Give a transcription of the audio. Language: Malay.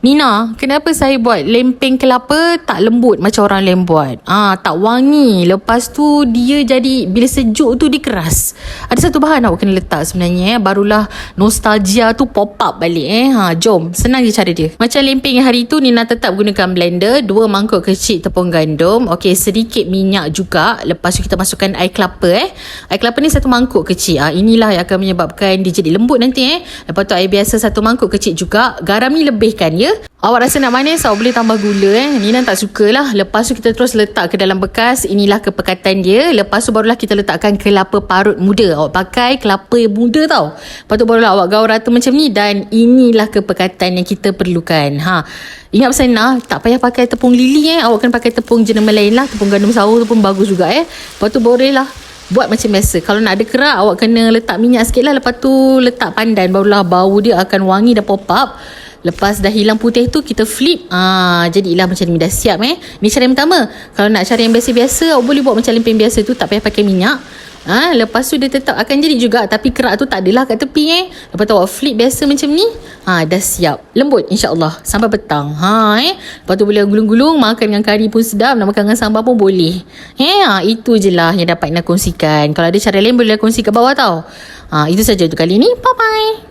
Nina, kenapa saya buat lempeng kelapa tak lembut macam orang lain buat? Tak wangi. Lepas tu dia jadi, bila sejuk tu dia keras. Ada satu bahan awak kena letak sebenarnya. Barulah nostalgia tu pop up balik. Jom, senang je cara dia. Macam lempeng hari tu, Nina tetap gunakan blender. 2 mangkuk kecil tepung gandum. Okey, sedikit minyak juga. Lepas tu kita masukkan air kelapa. Air kelapa ni 1 mangkuk kecil. Inilah yang akan menyebabkan dia jadi lembut nanti. Lepas tu air biasa 1 mangkuk kecil juga. Garam ni lebihkan ya. Awak rasa nak manis, awak boleh tambah gula. Nina tak sukalah. Lepas tu kita terus letak ke dalam bekas. Inilah kepekatan dia. Lepas tu barulah kita letakkan kelapa parut muda. Awak pakai kelapa muda tau. Lepas tu barulah awak gaul rata macam ni. Dan inilah kepekatan yang kita perlukan. Ingat pasal Nina, tak payah pakai tepung lili. Awak kena pakai tepung jenama lain lah. Tepung gandum sawo tu pun bagus juga. Lepas tu bolehlah buat macam biasa. Kalau nak ada kerak, awak kena letak minyak sikit lah. Lepas tu letak pandan. Barulah bau dia akan wangi dan pop up. Lepas dah hilang putih tu, kita flip. Jadilah macam ni. Dah siap Ni cara yang pertama. Kalau nak cara yang biasa-biasa, awak boleh buat macam lempeng biasa tu. Tak payah pakai minyak. Lepas tu dia tetap akan jadi juga. Tapi kerak tu tak adalah kat tepi Lepas tu awak flip biasa macam ni. Dah siap. Lembut insyaAllah. Sampai petang. Lepas tu boleh gulung-gulung. Makan dengan kari pun sedap. Nak makan dengan sambal pun boleh. Itu je lah yang dapat nak kongsikan. Kalau ada cara lain, boleh kongsi kat bawah tau. Itu saja untuk kali ni. Bye-bye.